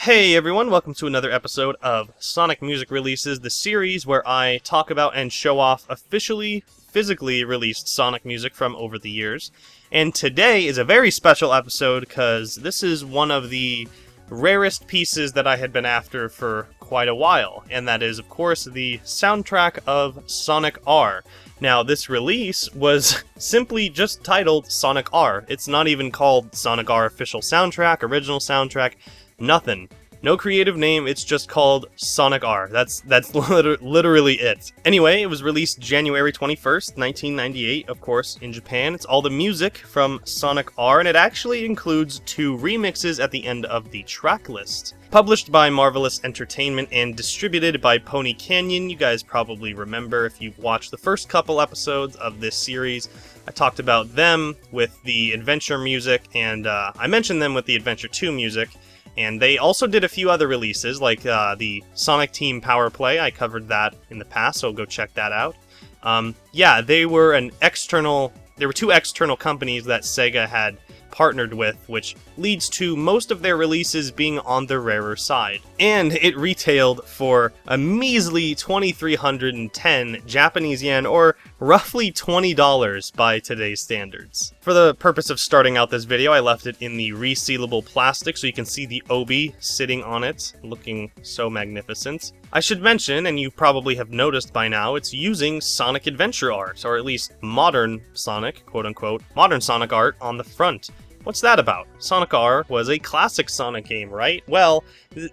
Hey everyone, welcome to another episode of Sonic Music Releases, the series where I talk about and show off officially, physically released Sonic music from over the years. And today is a very special episode because this is one of the rarest pieces that I had been after for quite a while, and that is, of course, the soundtrack of Sonic R. Now, this release was simply just titled Sonic R. It's not even called Sonic R Official Soundtrack, Original Soundtrack, nothing. No creative name, it's just called Sonic R. That's literally it. Anyway, it was released January 21st, 1998, of course, in Japan. It's all the music from Sonic R, and it actually includes 2 remixes at the end of the track list. Published by Marvelous Entertainment and distributed by Pony Canyon. You guys probably remember if you've watched the first couple episodes of this series. I talked about them with the Adventure music, and I mentioned them with the Adventure 2 music. And they also did a few other releases, like the Sonic Team Power Play. I covered that in the past, so go check that out. Yeah, they were there were 2 external companies that Sega had partnered with, which leads to most of their releases being on the rarer side. And it retailed for a measly 2,310 Japanese yen, or roughly $20 by today's standards. For the purpose of starting out this video, I left it in the resealable plastic so you can see the obi sitting on it, looking so magnificent. I should mention, and you probably have noticed by now, it's using Sonic Adventure art, or at least modern Sonic, quote-unquote, modern Sonic art on the front. What's that about? Sonic R was a classic Sonic game, right? Well,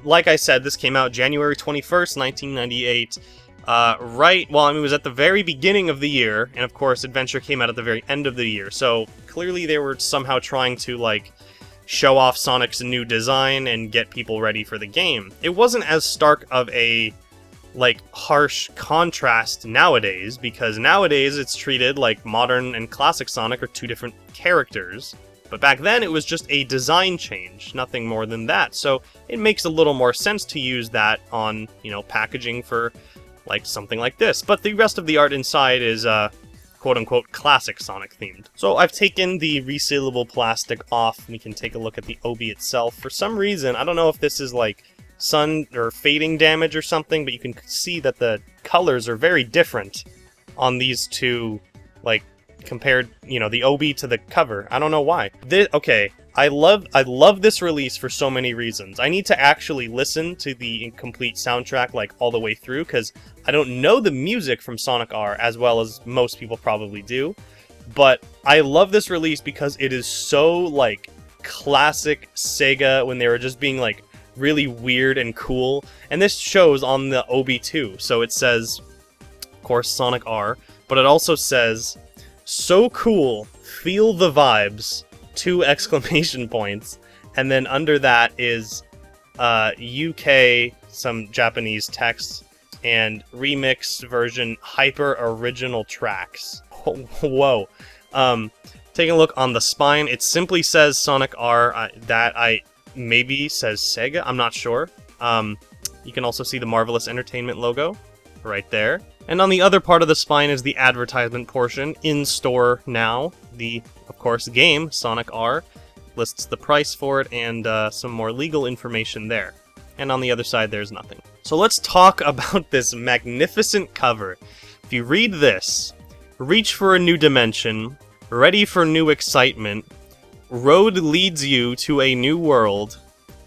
like I said, this came out January 21st, 1998. It was at the very beginning of the year, and of course Adventure came out at the very end of the year, so clearly they were somehow trying to, show off Sonic's new design and get people ready for the game. It wasn't as stark of a, harsh contrast nowadays, because nowadays it's treated like modern and classic Sonic are 2 different characters. But back then it was just a design change, nothing more than that, so it makes a little more sense to use that on, packaging for, something like this. But the rest of the art inside is, quote-unquote, classic Sonic themed. So I've taken the resealable plastic off, and you can take a look at the obi itself. For some reason, I don't know if this is, sun or fading damage or something, but you can see that the colors are very different on these 2, compared, the obi to the cover. I don't know why. Okay, I love this release for so many reasons. I need to actually listen to the incomplete soundtrack, all the way through, because I don't know the music from Sonic R as well as most people probably do. But I love this release because it is so, classic Sega when they were just being, really weird and cool. And this shows on the obi too. So it says, of course, Sonic R, but it also says, "So cool, feel the vibes," 2 exclamation points, and then under that is UK, some Japanese text, and remix version hyper original tracks. Whoa. Taking a look on the spine, it simply says Sonic R, maybe says Sega, I'm not sure. You can also see the Marvelous Entertainment logo right there. And on the other part of the spine is the advertisement portion, in store now. The, of course, game, Sonic R, lists the price for it and some more legal information there. And on the other side, there's nothing. So let's talk about this magnificent cover. If you read this, reach for a new dimension, ready for new excitement, road leads you to a new world,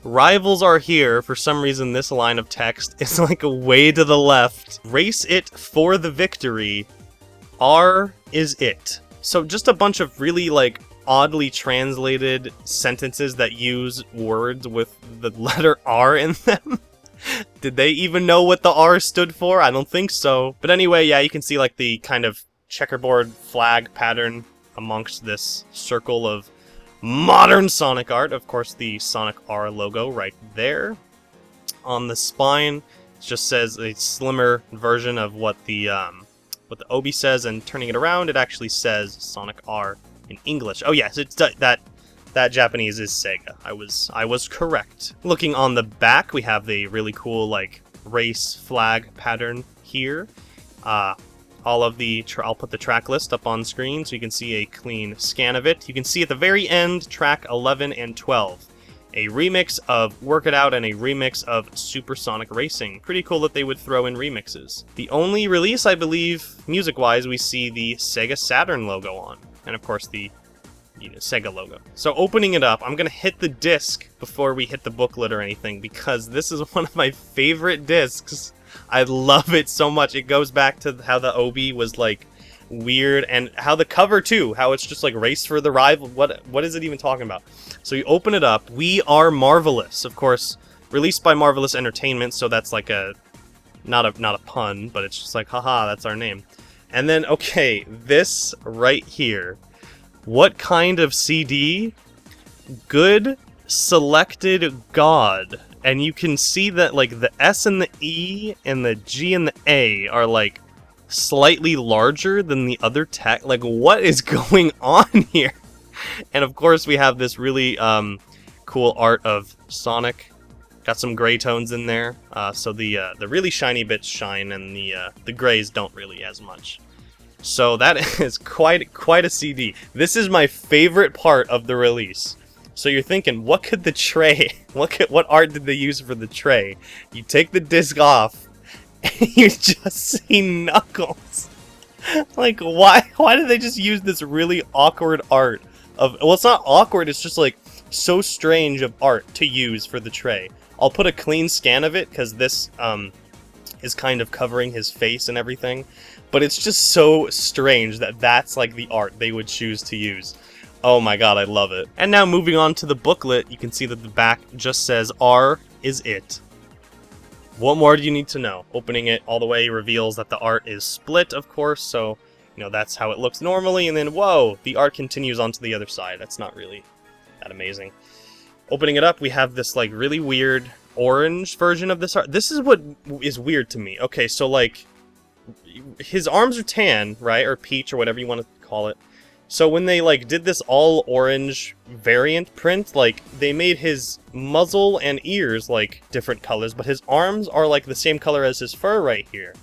rivals are here. For some reason, this line of text is way to the left. Race it for the victory. R is it. So just a bunch of really, oddly translated sentences that use words with the letter R in them. Did they even know what the R stood for? I don't think so. But anyway, yeah, you can see, the kind of checkerboard flag pattern amongst this circle of modern Sonic art. Of course, the Sonic R logo right there. On the spine, it just says a slimmer version of what the obi says, and turning it around, it actually says Sonic R in English. Oh yes, it's that Japanese is Sega. I was correct. Looking on the back, we have the really cool race flag pattern here. All of the, I'll put the track list up on screen so you can see a clean scan of it. You can see at the very end, track 11 and 12. a remix of Work It Out and a remix of Supersonic Racing. Pretty cool that they would throw in remixes. The only release, I believe, music-wise, we see the Sega Saturn logo on. And of course the Sega logo. So opening it up, I'm gonna hit the disc before we hit the booklet or anything, because this is one of my favorite discs. I love it so much. It goes back to how the Obi was like weird, and how the cover too, how it's just like Race for the Rival. What is it even talking about? So you open it up. We Are Marvelous, of course, released by Marvelous Entertainment, so that's like a not a pun, but it's just like, haha, that's our name. And then, okay, this right here. What kind of CD? Good Selected God. And you can see that like the S and the E and the G and the A are like slightly larger than the other text. Like, what is going on here? And of course we have this really cool art of Sonic. Got some gray tones in there, so the really shiny bits shine, and the grays don't really as much. So that is quite a CD. This is my favorite part of the release. So you're thinking, what could the tray? What art did they use for the tray? You take the disc off, and you just see Knuckles. Like, why did they just use this really awkward art of? Well, it's not awkward. It's just like so strange of art to use for the tray. I'll put a clean scan of it because this is kind of covering his face and everything. But it's just so strange that that's like the art they would choose to use. Oh my god, I love it. And now moving on to the booklet, you can see that the back just says R is it. What more do you need to know? Opening it all the way reveals that the art is split, of course, so that's how it looks normally, and then whoa, the art continues onto the other side. That's not really that amazing. Opening it up, we have this like really weird orange version of this art. This is what is weird to me. Okay, so like his arms are tan, right? Or peach, or whatever you want to call it. So when they like did this all orange variant print, like they made his muzzle and ears like different colors, but his arms are like the same color as his fur right here.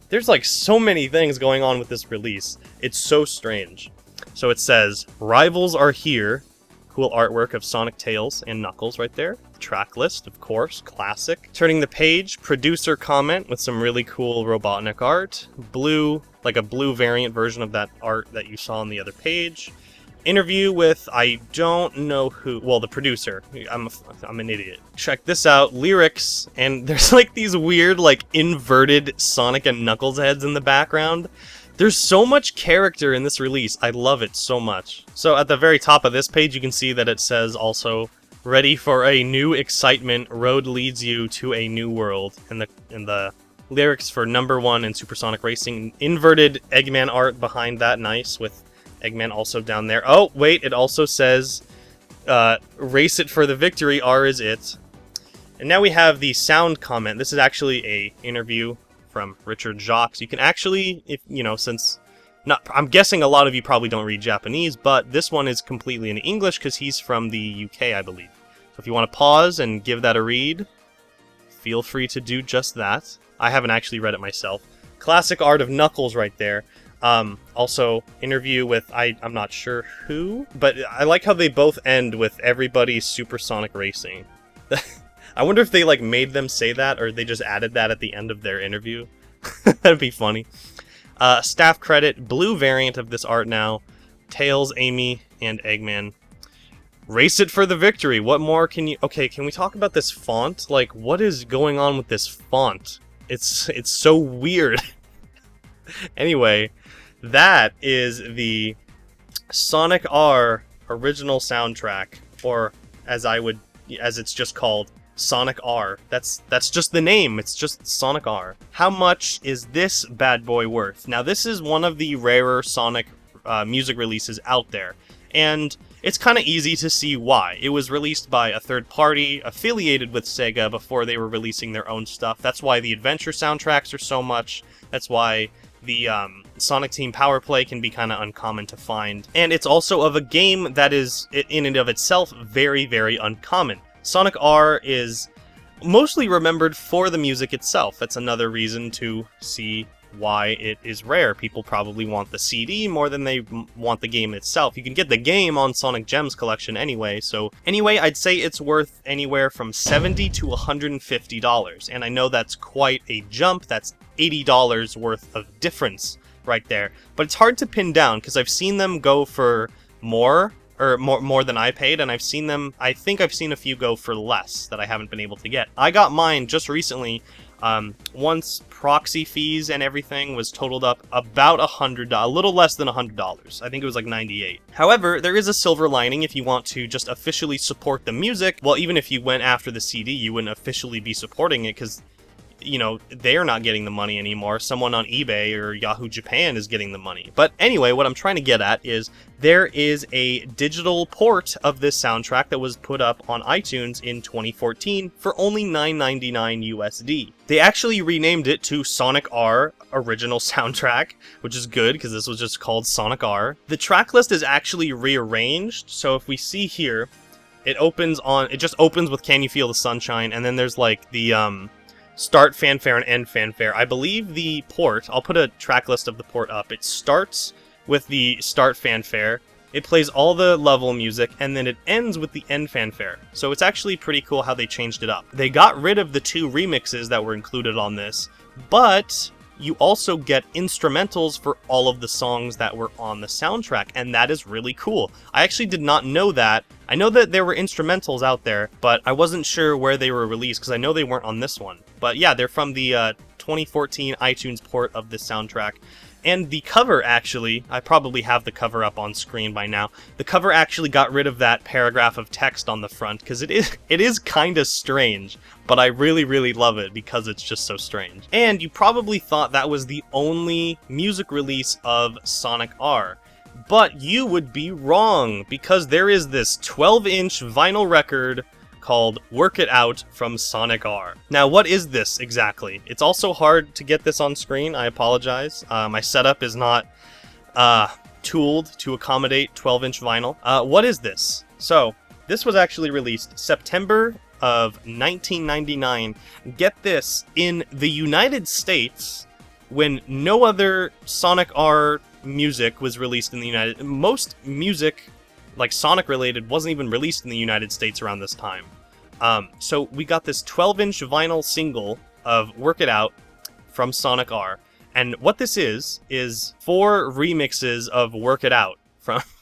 There's like so many things going on with this release. It's so strange. So it says, Rivals are here. Cool artwork of Sonic, Tails, and Knuckles right there. Track list, of course, classic. Turning the page, producer comment with some really cool Robotnik art. Blue, like a blue variant version of that art that you saw on the other page. Interview with, I don't know who, well, the producer. I'm an idiot. Check this out, lyrics, and there's like these weird, like, inverted Sonic and Knuckles heads in the background. There's so much character in this release. I love it so much. So at the very top of this page, you can see that it says also, ready for a new excitement, road leads you to a new world. And the lyrics for number 1 in Supersonic Racing, inverted Eggman art behind that, nice, with Eggman also down there. Oh, wait, it also says, race it for the victory, R is it. And now we have the sound comment. This is actually a interview from Richard Jacques. You can actually, I'm guessing a lot of you probably don't read Japanese, but this one is completely in English because he's from the UK, I believe. So if you want to pause and give that a read, feel free to do just that. I haven't actually read it myself. Classic art of Knuckles right there. Also, interview with, I'm not sure who, but I like how they both end with everybody's Supersonic Racing. I wonder if they like made them say that, or they just added that at the end of their interview. That'd be funny. Staff credit, blue variant of this art now. Tails, Amy, and Eggman. Race it for the victory. What more can you... Okay, can we talk about this font? Like, what is going on with this font? It's so weird. Anyway, that is the Sonic R original soundtrack, or as it's just called, Sonic R. That's just the name. It's just Sonic R. How much is this bad boy worth? Now, this is one of the rarer Sonic music releases out there, and it's kind of easy to see why. It was released by a third party affiliated with Sega before they were releasing their own stuff. That's why the adventure soundtracks are so much. That's why the Sonic Team Power Play can be kind of uncommon to find. And it's also of a game that is, in and of itself, very, very uncommon. Sonic R is mostly remembered for the music itself. That's another reason to see why it is rare. People probably want the CD more than they want the game itself. You can get the game on Sonic Gems Collection anyway, so anyway, I'd say it's worth anywhere from $70 to $150, and I know that's quite a jump. That's $80 worth of difference right there, but it's hard to pin down because I've seen them go for more than I paid, and I think I've seen a few go for less that I haven't been able to get. I got mine just recently, once proxy fees and everything was totaled up about a little less than $100. I think it was like $98. However, there is a silver lining if you want to just officially support the music. Well, even if you went after the CD, you wouldn't officially be supporting it because, you know, they're not getting the money anymore. Someone on eBay or Yahoo Japan is getting the money. But anyway, what I'm trying to get at is there is a digital port of this soundtrack that was put up on iTunes in 2014 for only $9.99 USD. They actually renamed it to Sonic R Original Soundtrack, which is good because this was just called Sonic R. The track list is actually rearranged, so if we see here, it just opens with Can You Feel the Sunshine, and then there's like the start fanfare and end fanfare. I believe the port, I'll put a track list of the port up. It starts with the start fanfare, it plays all the level music, and then it ends with the end fanfare. So it's actually pretty cool how they changed it up. They got rid of the 2 remixes that were included on this, but you also get instrumentals for all of the songs that were on the soundtrack, and that is really cool. I actually did not know that. I know that there were instrumentals out there, but I wasn't sure where they were released because I know they weren't on this one. But yeah, they're from the 2014 iTunes port of this soundtrack. And the cover, actually, I probably have the cover up on screen by now. The cover actually got rid of that paragraph of text on the front because it is kind of strange, but I really, really love it because it's just so strange. And you probably thought that was the only music release of Sonic R. But you would be wrong, because there is this 12-inch vinyl record called Work It Out from Sonic R. Now, what is this exactly? It's also hard to get this on screen, I apologize. My setup is not tooled to accommodate 12-inch vinyl. What is this? So, this was actually released September of 1999. Get this, in the United States, when no other Sonic R music was released in the most music like Sonic related wasn't even released in the United States around this time. So we got this 12-inch vinyl single of Work It Out from Sonic R, and what this is 4 remixes of Work It Out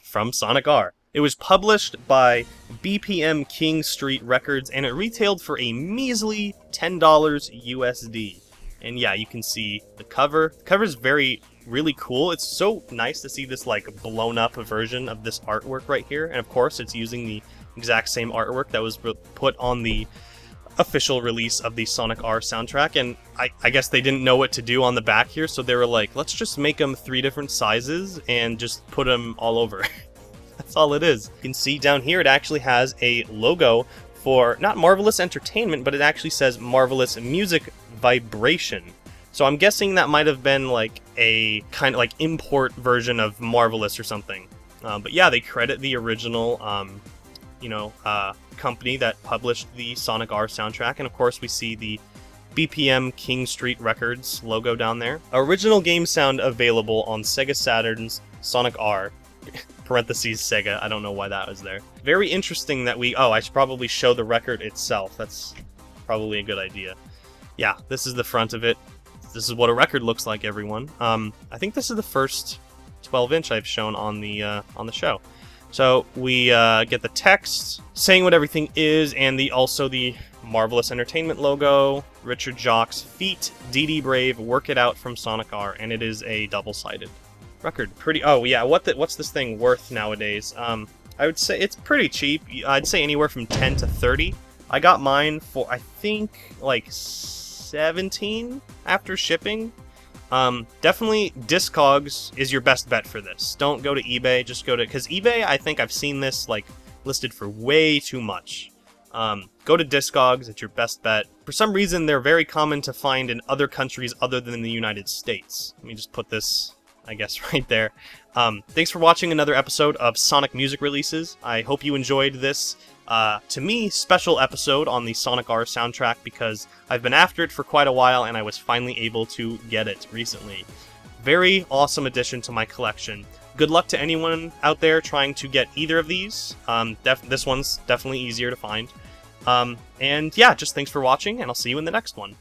from Sonic R. It was published by BPM King Street Records, and it retailed for a measly $10 USD. And yeah, you can see the cover. The cover is really cool. It's so nice to see this like blown up version of this artwork right here, and of course it's using the exact same artwork that was put on the official release of the Sonic R soundtrack. And I guess they didn't know what to do on the back here, so they were like, let's just make them 3 different sizes and just put them all over. That's all it is. You can see down here it actually has a logo for not Marvelous Entertainment, but it actually says Marvelous Music Vibration. So I'm guessing that might have been like a kind of like import version of Marvelous or something. But yeah, they credit the original, company that published the Sonic R soundtrack. And of course we see the BPM King Street Records logo down there. Original game sound available on Sega Saturn's Sonic R. Parentheses Sega, I don't know why that was there. Very interesting that I should probably show the record itself. That's probably a good idea. Yeah, this is the front of it. This is what a record looks like, everyone. I think this is the first 12-inch I've shown on the show. So we get the text saying what everything is, and also the Marvelous Entertainment logo, Richard Jacques' feat, DD Brave, Work It Out from Sonic R, and it is a double-sided record. Oh yeah, what's this thing worth nowadays? I would say it's pretty cheap. I'd say anywhere from 10 to 30. I got mine for, I think, like 17 after shipping. Definitely Discogs is your best bet for this. Don't go to eBay, just go to, because eBay, I think I've seen this like listed for way too much. Go to Discogs, it's your best bet. For some reason, they're very common to find in other countries other than the United States. Let me just put this, I guess, right there. Thanks for watching another episode of Sonic Music Releases. I hope you enjoyed this to me, special episode on the Sonic R soundtrack because I've been after it for quite a while and I was finally able to get it recently. Very awesome addition to my collection. Good luck to anyone out there trying to get either of these. This one's definitely easier to find. And yeah, just thanks for watching, and I'll see you in the next one.